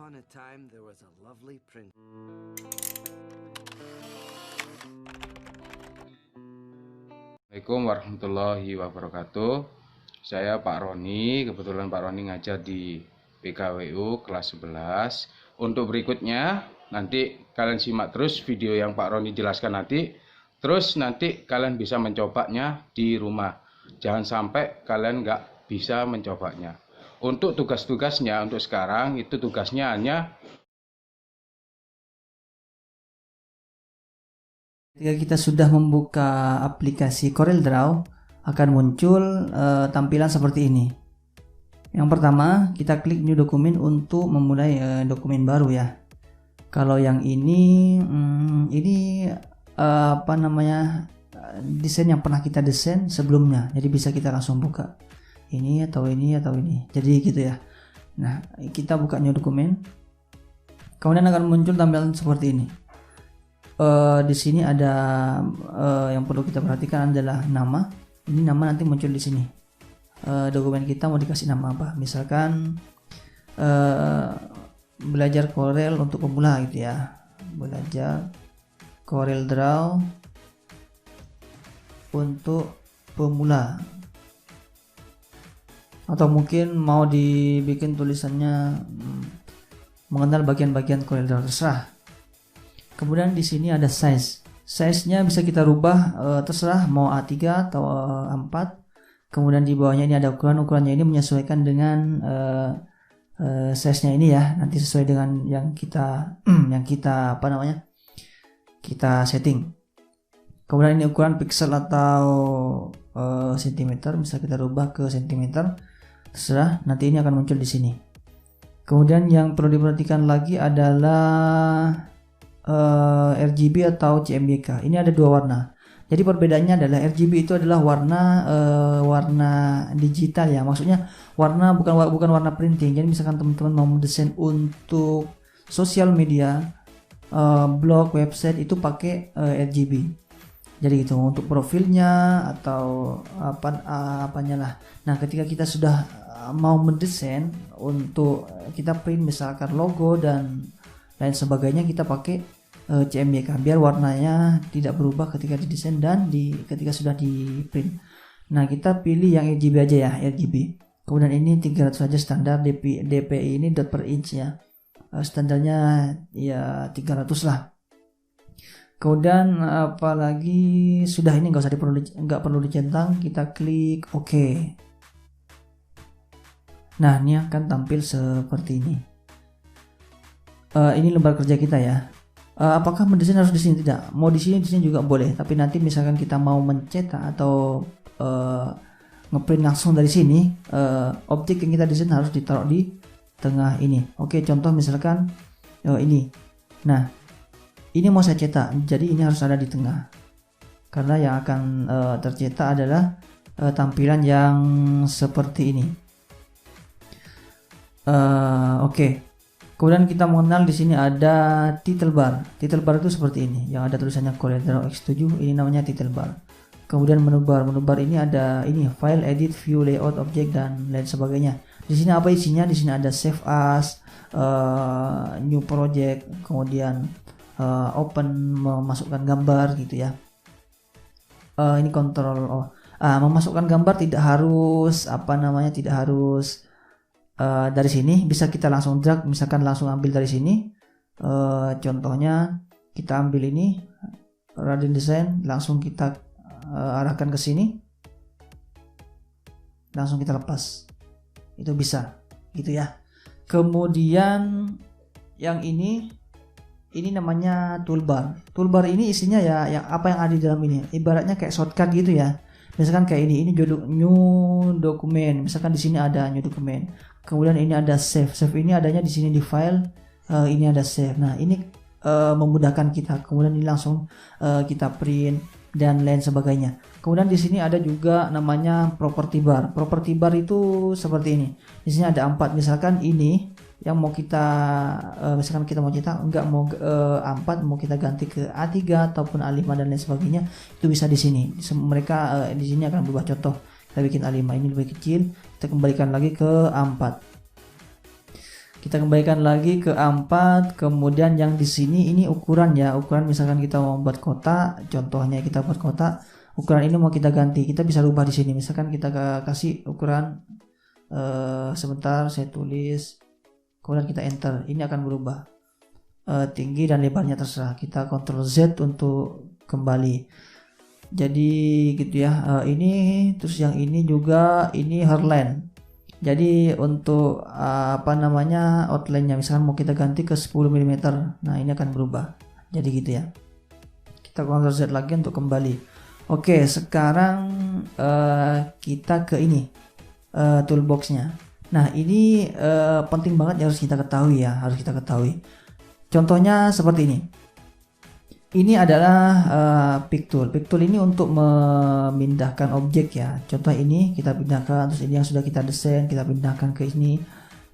upon a time there was a lovely prince. Assalamualaikum warahmatullahi wabarakatuh. Saya Pak Roni, kebetulan Pak Roni ngajar di PKWU kelas 11. Untuk berikutnya nanti kalian simak terus video yang Pak Roni jelaskan nanti. Terus nanti kalian bisa mencobanya di rumah. Jangan sampai kalian nggak bisa mencobanya. Untuk tugas-tugasnya untuk sekarang itu tugasnya hanya ketika kita sudah membuka aplikasi CorelDRAW akan muncul tampilan seperti ini. Yang pertama kita klik new document untuk memulai dokumen baru ya. Kalau yang ini desain yang pernah kita desain sebelumnya, jadi bisa kita langsung buka ini atau ini atau ini, jadi gitu ya. Nah, kita buka new document, kemudian akan muncul tampilan seperti ini. Di sini ada yang perlu kita perhatikan adalah nama. Ini nama nanti muncul di sini. Dokumen kita mau dikasih nama apa? Misalkan belajar Corel untuk pemula gitu ya. Belajar CorelDRAW untuk pemula. Atau mungkin mau dibikin tulisannya mengenal bagian-bagian CorelDRAW, terserah. Kemudian di sini ada size. Size-nya bisa kita rubah terserah mau A3 atau A4. Kemudian di bawahnya ini ada ukurannya ini menyesuaikan dengan size-nya ini ya. Nanti sesuai dengan yang kita kita setting. Kemudian ini ukuran pixel atau sentimeter, bisa kita rubah ke sentimeter. Terserah, nanti ini akan muncul di sini. Kemudian yang perlu diperhatikan lagi adalah RGB atau CMYK. Ini ada dua warna. Jadi perbedaannya adalah RGB itu adalah warna digital ya. Maksudnya warna bukan warna printing. Jadi misalkan teman-teman mau mendesain untuk sosial media, blog, website itu pakai RGB. Jadi gitu untuk profilnya atau apanya lah. Nah, ketika kita sudah mau mendesain untuk kita print misalkan logo dan lain sebagainya, kita pakai CMYK biar warnanya tidak berubah ketika didesain dan ketika sudah di print. Nah, kita pilih yang RGB aja ya, RGB. Kemudian ini 300 saja standar, DPI ini dot per inch ya. Standarnya ya 300 lah. Kemudian apalagi sudah ini nggak perlu dicentang, kita klik OK. Nah, ini akan tampil seperti ini. Ini lembar kerja kita ya. Apakah mendesain harus di sini? Tidak. Mau di sini juga boleh. Tapi nanti misalkan kita mau mencetak atau ngeprint langsung dari sini, objek yang kita desain harus ditaruh di tengah ini. Oke, contoh misalkan ini. Nah, ini mau saya cetak, jadi ini harus ada di tengah. Karena yang akan tercetak adalah tampilan yang seperti ini. Oke. Kemudian kita mengenal di sini ada title bar. Title bar itu seperti ini, yang ada tulisannya CorelDRAW X7, ini namanya title bar. Kemudian menu bar ini ada ini file, edit, view, layout, object dan lain sebagainya. Di sini apa isinya? Di sini ada save as, new project, kemudian open, memasukkan gambar gitu ya. Ini kontrol memasukkan gambar tidak harus dari sini, bisa kita langsung drag, misalkan langsung ambil dari sini. Contohnya kita ambil ini Raden Design, langsung kita arahkan ke sini, langsung kita lepas, itu bisa gitu ya. Kemudian yang ini namanya toolbar. Toolbar ini isinya ya yang apa yang ada di dalam ini, ibaratnya kayak shortcut gitu ya. Misalkan kayak ini new document, misalkan di sini ada new document. Kemudian ini ada save. Save ini adanya di sini di file. Ini ada save. Nah, ini memudahkan kita. Kemudian ini langsung kita print dan lain sebagainya. Kemudian di sini ada juga namanya property bar. Property bar itu seperti ini. Di sini ada 4. Misalkan ini yang mau kita misalkan kita mau cetak mau A4, mau kita ganti ke A3 ataupun A5 dan lain sebagainya, itu bisa di sini. Mereka di sini akan berubah. Contoh, kita bikin A5, ini lebih kecil, kita kembalikan lagi ke A4. Kita kembalikan lagi ke A4. Kemudian yang di sini ini ukuran ya, ukuran misalkan kita mau buat kotak, contohnya kita buat kotak, ukuran ini mau kita ganti, kita bisa rubah di sini. Misalkan kita kasih ukuran sebentar saya tulis, kemudian kita enter, ini akan berubah tinggi dan lebarnya terserah. Kita Ctrl Z untuk kembali. Jadi gitu ya. Ini terus yang ini juga, ini Herland. Jadi untuk outline-nya misalkan mau kita ganti ke 10 mm. Nah, ini akan berubah. Jadi gitu ya. Kita Ctrl Z lagi untuk kembali. Oke, sekarang kita ke ini toolbox-nya. Nah, ini penting banget harus kita ketahui ya, harus kita ketahui. Contohnya seperti ini. Ini adalah pick tool. Pick tool ini untuk memindahkan objek ya. Contoh ini kita pindahkan, terus ini yang sudah kita desain kita pindahkan ke ini.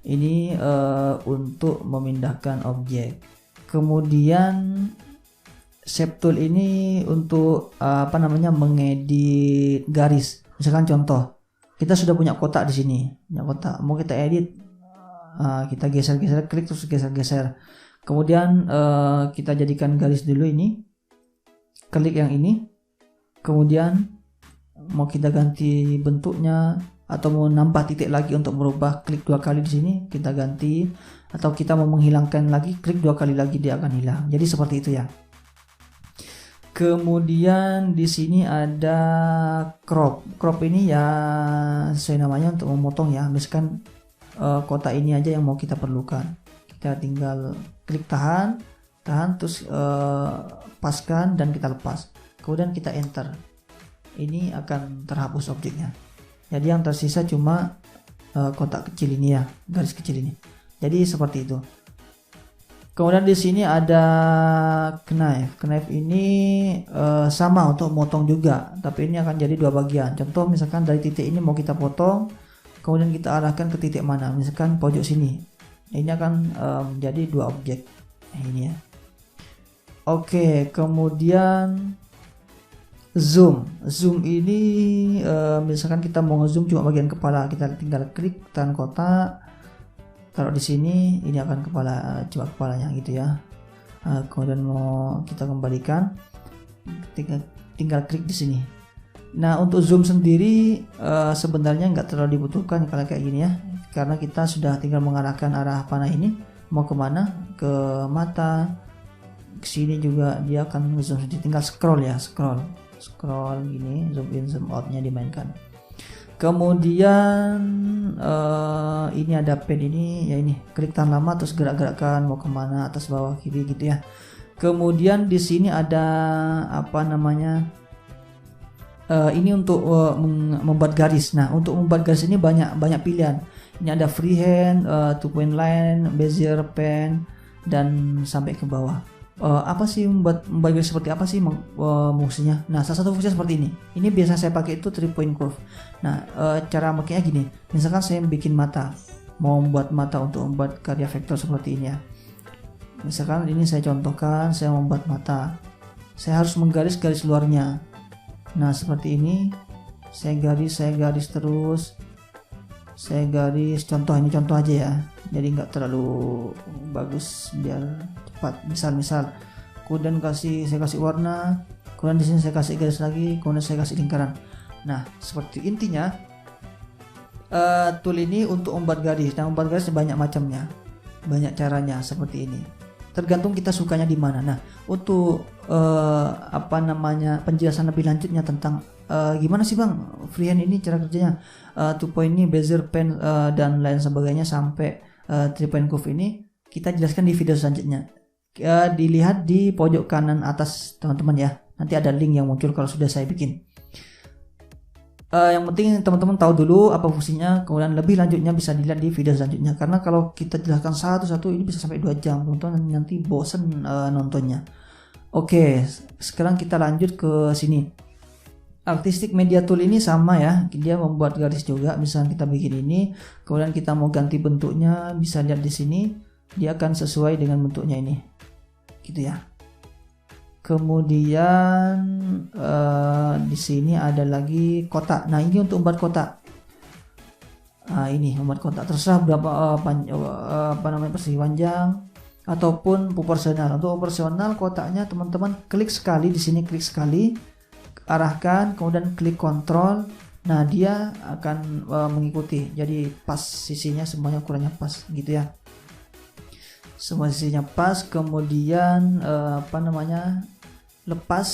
Ini untuk memindahkan objek. Kemudian shape tool ini untuk mengedit garis. Misalkan contoh, kita sudah punya kotak di sini, punya kotak, mau kita edit, kita geser-geser, klik terus geser-geser. Kemudian kita jadikan garis dulu ini, klik yang ini, kemudian mau kita ganti bentuknya atau mau nambah titik lagi untuk merubah, klik 2 kali di sini kita ganti, atau kita mau menghilangkan lagi, klik 2 kali lagi dia akan hilang. Jadi seperti itu ya. Kemudian di sini ada crop. Crop ini ya sesuai namanya untuk memotong ya. Misalkan kotak ini aja yang mau kita perlukan. Kita tinggal klik tahan terus paskan dan kita lepas. Kemudian kita enter. Ini akan terhapus objeknya. Jadi yang tersisa cuma kotak kecil ini ya, garis kecil ini. Jadi seperti itu. Kemudian di sini ada knife. Knife ini sama untuk motong juga, tapi ini akan jadi 2 bagian. Contoh misalkan dari titik ini mau kita potong, kemudian kita arahkan ke titik mana? Misalkan pojok sini. Ini akan menjadi 2 objek. Ini ya. Oke, kemudian zoom. Zoom ini misalkan kita mau ngezoom cuma bagian kepala, kita tinggal klik tekan kotak, taruh di sini, ini akan cuma kepalanya gitu ya. Kemudian mau kita kembalikan, tinggal klik di sini. Nah, untuk zoom sendiri sebenarnya nggak terlalu dibutuhkan kalau kayak gini ya, karena kita sudah tinggal mengarahkan arah panah ini mau kemana, ke mata, ke sini juga dia akan zoom sendiri. Tinggal scroll ya, scroll gini, zoom in zoom outnya dimainkan. Kemudian ini ada pen ini ya, ini klik tahan lama terus gerak-gerakkan mau kemana, atas bawah kiri gitu ya. Kemudian di sini ada ini untuk membuat garis. Nah, untuk membuat garis ini banyak pilihan. Ini ada freehand, 2-point line, bezier, pen, dan sampai ke bawah. Apa sih membuat garis seperti apa sih fungsinya? Nah, salah satu fungsinya seperti ini. Ini biasa saya pakai itu 3-point curve. Nah, cara makanya gini. Misalkan saya bikin mata, mau membuat mata untuk membuat karya vektor seperti ini ya. Misalkan ini saya contohkan, saya membuat mata. Saya harus menggaris garis luarnya. Nah, seperti ini. Saya garis terus. Saya garis, contoh ini contoh aja ya. Jadi nggak terlalu bagus biar cepat. Misal kemudian saya kasih warna, kemudian di sini saya kasih garis lagi, kemudian saya kasih lingkaran. Nah, seperti intinya tool ini untuk membuat garis. Nah, membuat garis banyak macamnya, banyak caranya seperti ini. Tergantung kita sukanya di mana. Nah, untuk penjelasan lebih lanjutnya tentang gimana sih bang freehand ini cara kerjanya, 2-point ini, bezier, pen, dan lain sebagainya sampai 3-point curve ini kita jelaskan di video selanjutnya. Dilihat di pojok kanan atas teman-teman ya, nanti ada link yang muncul kalau sudah saya bikin. Yang penting teman-teman tahu dulu apa fungsinya, kemudian lebih lanjutnya bisa dilihat di video selanjutnya, karena kalau kita jelaskan satu-satu ini bisa sampai 2 jam, teman-teman nanti bosen nontonnya. Oke, sekarang kita lanjut ke sini. Artistic Media Tool ini sama ya, dia membuat garis juga. Misalnya kita bikin ini, kemudian kita mau ganti bentuknya, bisa lihat di sini, dia akan sesuai dengan bentuknya ini, gitu ya. Kemudian di sini ada lagi kotak. Nah, ini untuk membuat kotak. Nah, ini membuat kotak terserah berapa persegi panjang ataupun proporsional. Untuk proporsional kotaknya teman-teman klik sekali di sini, klik sekali, arahkan, kemudian klik kontrol. Nah, dia akan mengikuti. Jadi pas sisinya semuanya ukurannya pas gitu ya. Semua sisinya pas, kemudian lepas,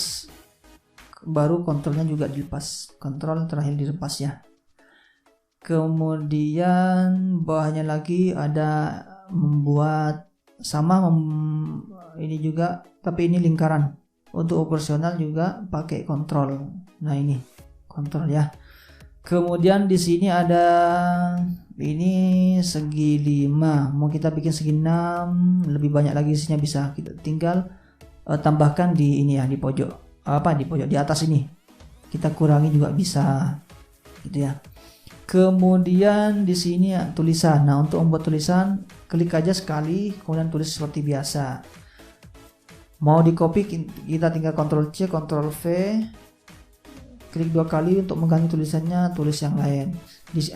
baru kontrolnya juga dilepas. Kontrol terakhir dilepas ya. Kemudian bawahnya lagi ada membuat ini juga, tapi ini lingkaran. Untuk operasional juga pakai kontrol. Nah, ini kontrol ya. Kemudian di sini ada ini segi 5. Mau kita bikin segi 6, lebih banyak lagi isinya bisa. Kita tinggal tambahkan di ini ya, di pojok. Di atas ini. Kita kurangi juga bisa. Gitu ya. Kemudian di sini ya, tulisan. Nah, untuk membuat tulisan klik aja sekali, kemudian tulis seperti biasa. Mau di copy kita tinggal Ctrl C, Ctrl V, klik 2 kali untuk mengganti tulisannya, tulis yang lain.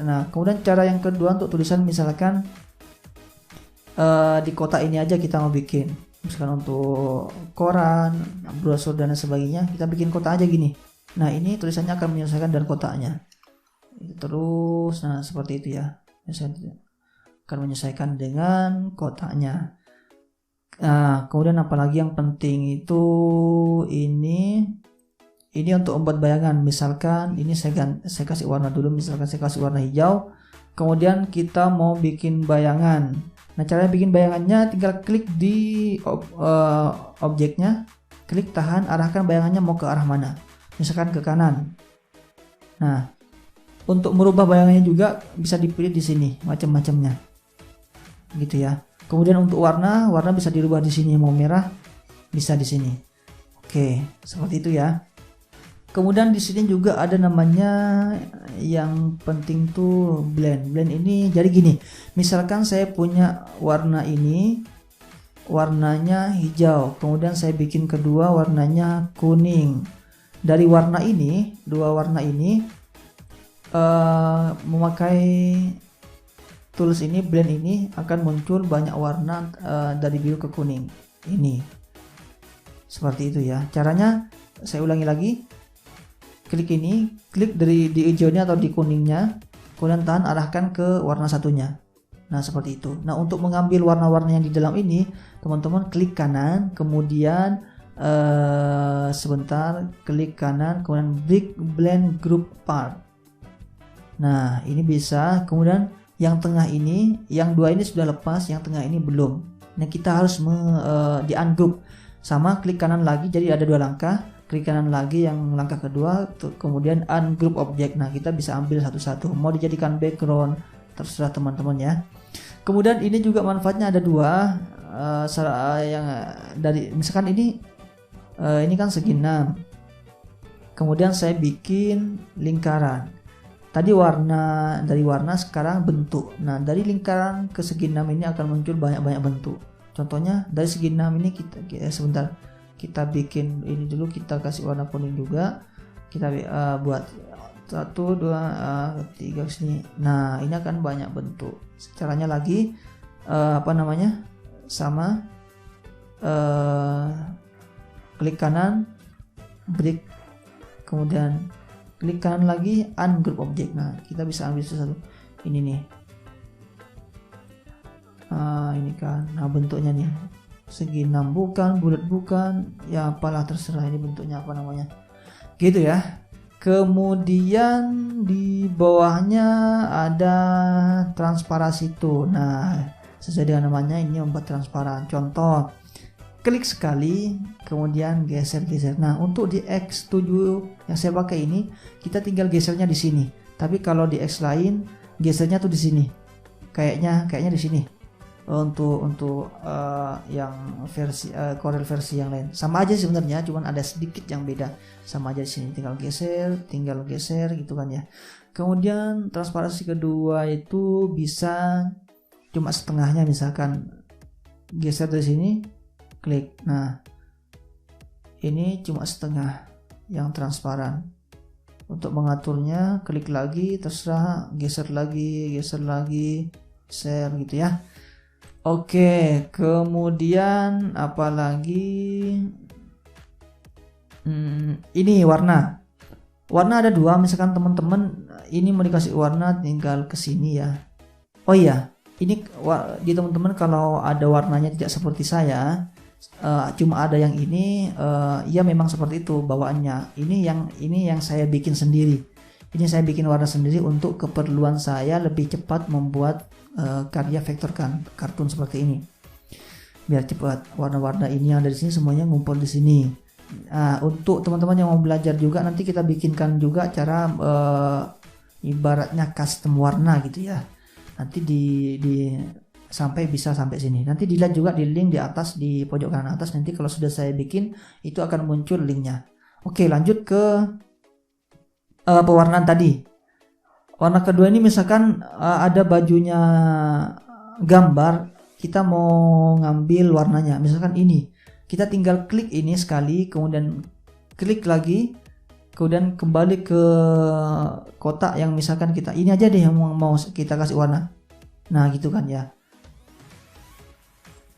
Nah, kemudian cara yang kedua untuk tulisan misalkan di kotak ini aja kita mau bikin. Misalkan untuk koran, brosur dan sebagainya, kita bikin kotak aja gini. Nah, ini tulisannya akan menyesuaikan dengan kotaknya. Terus, nah seperti itu ya. Akan menyesuaikan dengan kotaknya. Nah, kemudian apalagi yang penting itu ini untuk membuat bayangan. Misalkan ini saya kasih warna dulu, misalkan saya kasih warna hijau. Kemudian kita mau bikin bayangan. Nah, cara bikin bayangannya tinggal klik di objeknya, klik tahan, arahkan bayangannya mau ke arah mana. Misalkan ke kanan. Nah, untuk merubah bayangannya juga bisa dipilih di sini macam-macamnya. Gitu ya. Kemudian untuk warna bisa dirubah di sini, mau merah bisa di sini. Oke, seperti itu ya. Kemudian di sini juga ada namanya yang penting tuh blend. Blend ini jadi gini. Misalkan saya punya warna ini, warnanya hijau. Kemudian saya bikin kedua warnanya kuning. Dari warna ini, dua warna ini memakai tools ini, blend ini akan muncul banyak warna dari biru ke kuning. Ini seperti itu ya. Caranya saya ulangi lagi. Klik ini, klik dari di hijaunya atau di kuningnya, kemudian tahan, arahkan ke warna satunya. Nah, seperti itu. Nah, untuk mengambil warna-warna yang di dalam ini, teman-teman klik kanan, kemudian sebentar, klik kanan, kemudian blend group part. Nah, ini bisa. Kemudian yang tengah ini, yang dua ini sudah lepas, yang tengah ini belum. Nah, kita harus di ungroup. Sama, klik kanan lagi, jadi ada 2 langkah. Klik kanan lagi yang langkah kedua, kemudian ungroup objek. Nah, kita bisa ambil satu-satu. Mau dijadikan background, terserah teman-teman ya. Kemudian ini juga manfaatnya ada 2. Yang dari misalkan ini kan segi 6. Kemudian saya bikin lingkaran. Tadi dari warna sekarang bentuk. Nah, dari lingkaran ke segi 6 ini akan muncul banyak-banyak bentuk. Contohnya dari segi 6 ini kita bikin ini dulu, kita kasih warna kuning juga. Kita buat 1, 2, 3 sini. Nah, ini akan banyak bentuk. Caranya lagi sama klik kanan, break, kemudian klik kanan lagi, ungroup objek. Nah, kita bisa ambil satu ini nih. Ini kan, nah bentuknya nih segi 6 bukan, bulat bukan, ya apalah terserah ini bentuknya apa namanya. Gitu ya. Kemudian di bawahnya ada transparasi tuh. Nah, sesuai dengan namanya ini membuat transparan. Contoh, klik sekali, kemudian geser-geser. Nah, untuk di X7 yang saya pakai ini, kita tinggal gesernya di sini. Tapi kalau di X lain, gesernya tuh di sini. Kayaknya di sini. Untuk yang versi Corel versi yang lain sama aja sebenarnya, cuman ada sedikit yang beda. Sama aja di sini, tinggal geser gitu kan ya. Kemudian transparansi kedua itu bisa cuma setengahnya, misalkan geser dari sini, klik. Nah, ini cuma setengah yang transparan. Untuk mengaturnya klik lagi, terserah, geser lagi, share gitu ya. Oke, kemudian apalagi ini warna ada dua. Misalkan teman-teman ini mau dikasih warna, tinggal ke sini ya. Oh iya, ini di teman-teman kalau ada warnanya tidak seperti saya, cuma ada yang ini, ya memang seperti itu bawaannya. Ini yang saya bikin sendiri. Ini saya bikin warna sendiri untuk keperluan saya lebih cepat membuat karya vektor kartun seperti ini. Biar cepat, warna-warna ini yang ada di sini semuanya ngumpul di sini. Nah, untuk teman-teman yang mau belajar juga, nanti kita bikinkan juga cara ibaratnya custom warna gitu ya. Nanti bisa sampai sini. Nanti dilihat juga di link di atas, di pojok kanan atas. Nanti kalau sudah saya bikin, itu akan muncul linknya. Oke, lanjut ke pewarnaan tadi. Warna kedua ini misalkan ada bajunya gambar, kita mau ngambil warnanya. Misalkan ini, kita tinggal klik ini sekali, kemudian klik lagi, kemudian kembali ke kotak yang misalkan kita ini aja deh yang mau kita kasih warna. Nah gitu kan ya.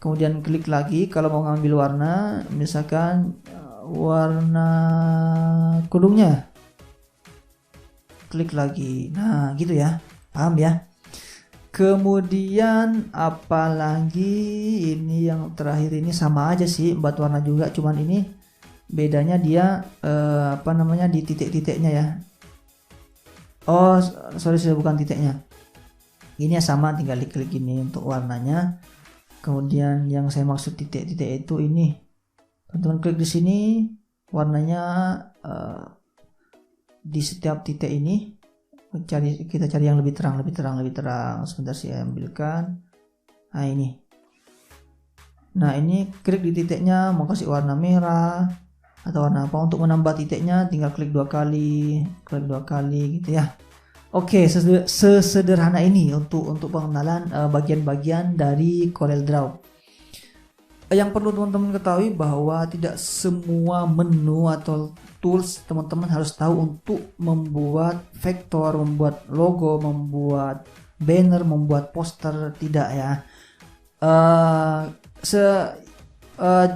Kemudian klik lagi kalau mau ngambil warna, misalkan warna kudungnya, klik lagi. Nah gitu ya, paham ya. Kemudian apalagi ini yang terakhir ini sama aja sih, 4 warna juga, cuman ini bedanya dia di titik-titiknya ya. Oh sorry, bukan titiknya. Ini sama, tinggal diklik ini untuk warnanya. Kemudian yang saya maksud titik-titik itu ini, teman-teman klik di sini, warnanya di setiap titik ini. Kita cari yang lebih terang. Sebentar saya ambilkan. Nah ini klik di titiknya, mau kasih warna merah atau warna apa. Untuk menambah titiknya tinggal klik 2 kali gitu ya. Oke, sesederhana ini untuk pengenalan bagian-bagian dari CorelDRAW. Yang perlu teman-teman ketahui bahwa tidak semua menu atau tools teman-teman harus tahu untuk membuat vektor, membuat logo, membuat banner, membuat poster, tidak ya.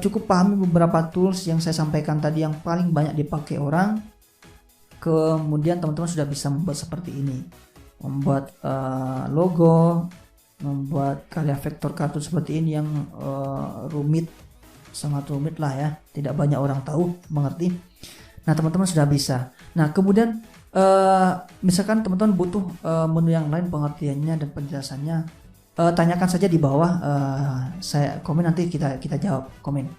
Cukup pahami beberapa tools yang saya sampaikan tadi yang paling banyak dipakai orang. Kemudian teman-teman sudah bisa membuat seperti ini, membuat logo, membuat karya vektor kartun seperti ini yang sangat rumit lah ya, tidak banyak orang tahu mengerti. Nah teman-teman sudah bisa. Nah kemudian misalkan teman-teman butuh menu yang lain pengertiannya dan penjelasannya, tanyakan saja di bawah, saya komen, nanti kita jawab komen.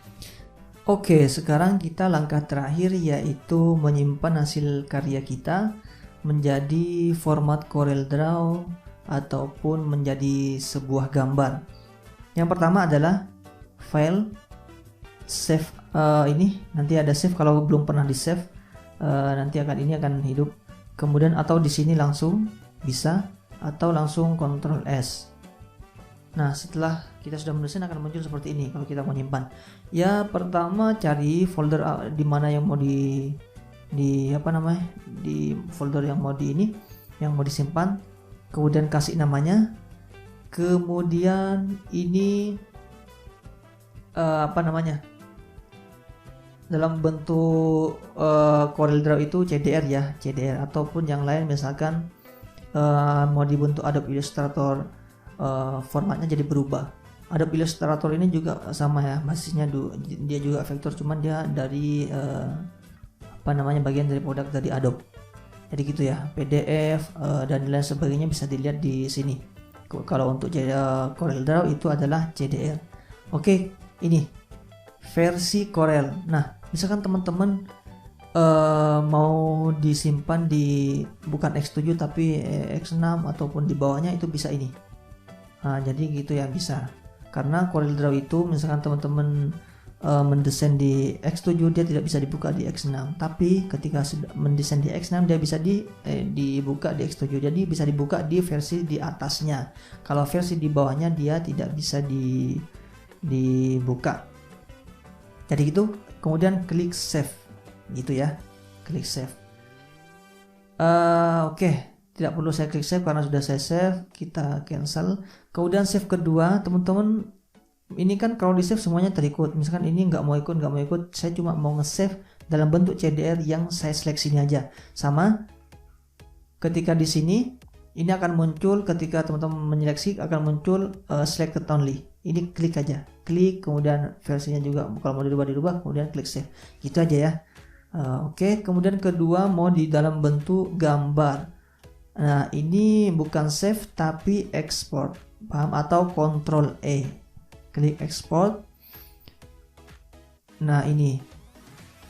Oke, sekarang kita langkah terakhir yaitu menyimpan hasil karya kita menjadi format CorelDRAW ataupun menjadi sebuah gambar. Yang pertama adalah file, save. Ini nanti ada save, kalau belum pernah di save nanti ini akan hidup. Kemudian atau di sini langsung bisa, atau langsung Ctrl S. Nah setelah kita sudah menulisnya akan muncul seperti ini kalau kita mau nyimpan. Ya pertama cari folder di mana yang mau di folder yang mau yang mau disimpan. Kemudian kasih namanya. Kemudian ini dalam bentuk CorelDRAW itu CDR ya, CDR ataupun yang lain, misalkan mau dibentuk Adobe Illustrator, formatnya jadi berubah. Adobe Illustrator ini juga sama ya, basisnya dia juga vektor, cuman dia dari bagian dari produk dari Adobe. Jadi gitu ya, PDF dan lain sebagainya bisa dilihat di sini. Kalau untuk CorelDRAW itu adalah CDR. Oke, ini versi Corel. Nah, misalkan teman-teman mau disimpan di bukan X7 tapi X6 ataupun di bawahnya, itu bisa ini. Nah, jadi gitu ya, bisa. Karena CorelDRAW itu misalkan teman-teman mendesain di X7, dia tidak bisa dibuka di X6. Tapi ketika sudah mendesain di X6, dia bisa dibuka di X7. Jadi bisa dibuka di versi di atasnya. Kalau versi di bawahnya dia tidak bisa dibuka. Jadi gitu. Kemudian klik save, gitu ya. Klik save. Oke, tidak perlu saya klik save karena sudah saya save. Kita cancel. Kemudian save kedua, teman-teman. Ini kan kalau di save semuanya terikut. Misalkan ini nggak mau ikut. Saya cuma mau nge-save dalam bentuk CDR yang saya seleksi ini aja. Sama. Ketika di sini, ini akan muncul ketika teman-teman menyeleksi akan muncul selected only. Ini klik aja. Klik, kemudian versinya juga kalau mau dirubah, kemudian klik save. Gitu aja ya. Oke, kemudian kedua mau di dalam bentuk gambar. Nah, ini bukan save tapi export. Paham? Atau Ctrl E. Klik export. Nah, ini.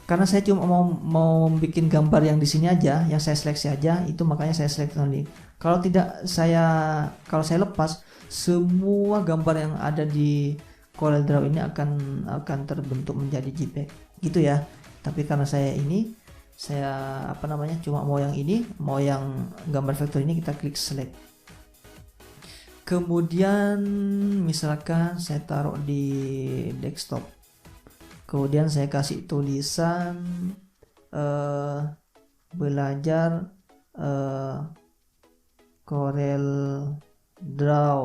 Karena saya cuma mau bikin gambar yang di sini aja, yang saya seleksi aja, itu makanya saya select only. Kalau saya lepas, semua gambar yang ada di CorelDRAW ini akan terbentuk menjadi JPEG. Gitu ya. Tapi karena saya cuma mau yang ini, mau yang gambar vektor ini, kita klik select. Kemudian misalkan saya taruh di desktop. Kemudian saya kasih tulisan belajar CorelDRAW.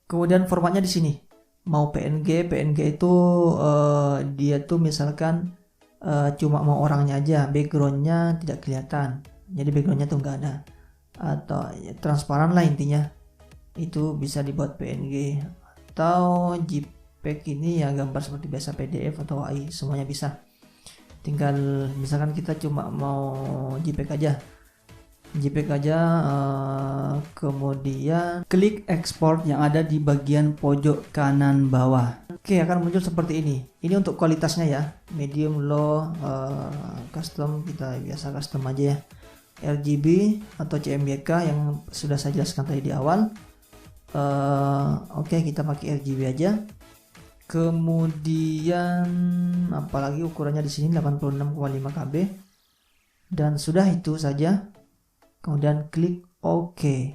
Kemudian formatnya di sini. Mau PNG itu dia tuh misalkan cuma mau orangnya aja, backgroundnya tidak kelihatan, jadi backgroundnya tuh nggak ada, atau ya, transparan lah intinya. Itu bisa dibuat PNG atau JPEG. Ini ya gambar seperti biasa, PDF atau AI, semuanya bisa. Tinggal misalkan kita cuma mau JPEG aja, kemudian klik export yang ada di bagian pojok kanan bawah. Oke, akan muncul seperti ini. Ini untuk kualitasnya ya, medium, low, custom, kita biasa custom aja ya. RGB atau CMYK yang sudah saya jelaskan tadi di awal. Oke, kita pakai RGB aja. Kemudian apalagi ukurannya di sini 86,5 KB. Dan sudah itu saja. Kemudian klik OK.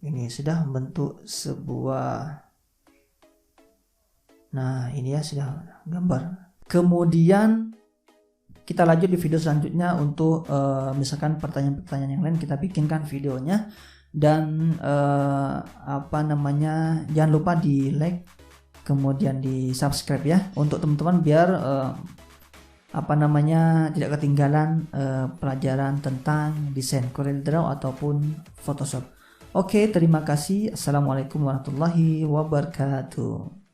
Ini sudah membentuk sebuah. Nah, ini ya sudah gambar. Kemudian kita lanjut di video selanjutnya untuk misalkan pertanyaan-pertanyaan yang lain kita bikinkan videonya. Dan jangan lupa di like, kemudian di subscribe ya, untuk teman-teman biar tidak ketinggalan pelajaran tentang desain CorelDRAW ataupun Photoshop. Oke, terima kasih. Assalamualaikum warahmatullahi wabarakatuh.